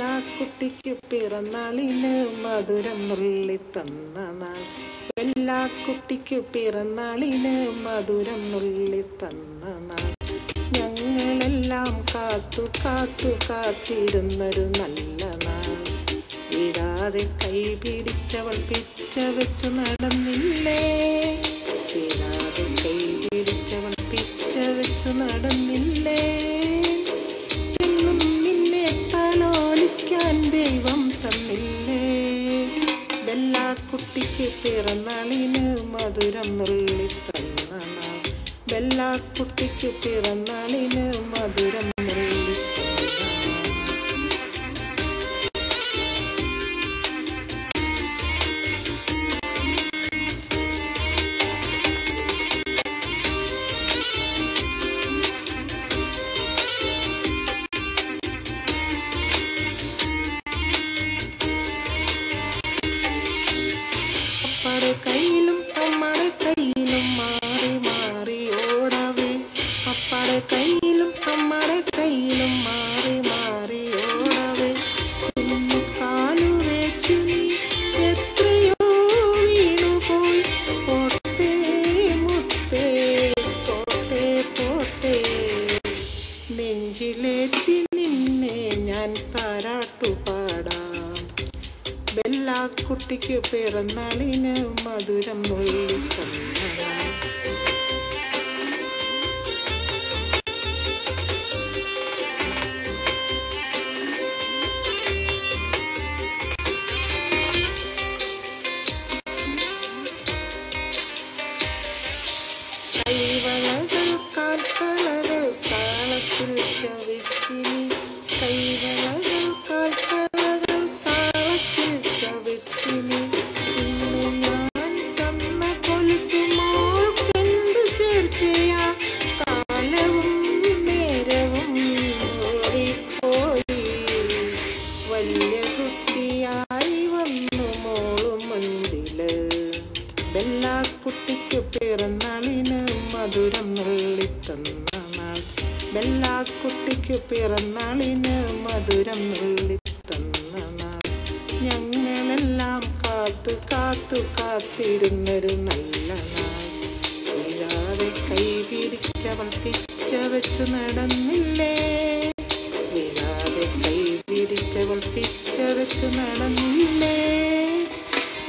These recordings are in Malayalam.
ബെല്ലാക്കുട്ടിക്ക് പിറന്നാളിന് മധുരം നുള്ളി തന്ന നാൾ. ബെല്ലാക്കുട്ടിക്ക് പിറന്നാളിന് മധുരം നുള്ളി തന്ന നാൾ. ഞങ്ങളെല്ലാം കാത്തു കാത്തു കാത്തിരുന്നൊരു നല്ല നാൾ. വിടാതെ കൈ പിടിച്ചവൾ പിച്ച വെച്ചു നടന്നില്ലേ. വിടാതെ കൈ പിടിച്ചവൾ പിച്ച വെച്ചു നടന്നില്ലേ. എന്നും നിന്നെ തലോലിക്കാൻ ദൈവം തന്നില്ലേ. ബെല്ലാക്കുട്ടിക്ക് പിറന്നാളിന് മധുരം നുള്ളി തന്ന നാൾ. ബെല്ലാക്കുട്ടിക്ക് പിറന്നാളിന് മധുരം നുള്ളി അപ്പാടെ കയ്യിലും അമ്മയുടെ കയ്യിലും മാറി മാറി ഓടവേ. അപ്പാടെ കയ്യിലും അമ്മയുടെ കയ്യിലും മാറി മാറി ഓടവേ. കുഞ്ഞു കാലു വെച്ചു നീ എത്രയോ വീണുപോയി. പോട്ടേ മുത്തേ പോട്ടേ പോട്ടേ. നെഞ്ചിലേറ്റി നിന്നെ ഞാൻ താരാട്ടുപാടാം. ബെല്ലാക്കുട്ടിക്ക് പിറന്നാളിന് മധുരം നുള്ളി തന്ന നാൾ. കൈവളകൾ കാൽത്തളകൾ താളത്തിൽ ചവിട്ടിനി. കൈവളകൾ കാൽത്തളകൾ താളത്തിൽ ചവിട്ടിനി. ഇന്നു ഞാൻ തന്ന കൊലുസു മോൾക്കെന്തു ചേർച്ചയാ. കാലവും നേരവും ഓടിപ്പോയി. വലിയ കുട്ടിയായി വന്നു മോളു മുൻപില്. ബെല്ലാക്കുട്ടിക്ക് പിറന്നാളിന് മധുരം നുള്ളി തന്ന നാൾ. ബെല്ലാക്കുട്ടിക്ക് പിറന്നാളിന് മധുരം നുള്ളി തന്ന നാൾ. ഞങ്ങളെല്ലാം കാത്തു കാത്തു കാത്തിരുന്നൊരു നല്ല നാൾ. വീഴാതെ കൈ പിടിച്ചവൾ പിച്ച വെച്ചു നടന്നില്ലേ. വീഴാതെ കൈ പിടിച്ചവൾ പിച്ച വെച്ചു നടന്നില്ലേ.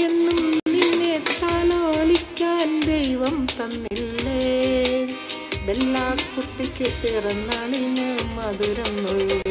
എന്നും നിന്നെ തലോലിക്കാൻ ദൈവം തന്നില്ലേ. ബെല്ലാക്കുട്ടിക്ക് പിറന്നാളിന് മധുരം നുള്ളി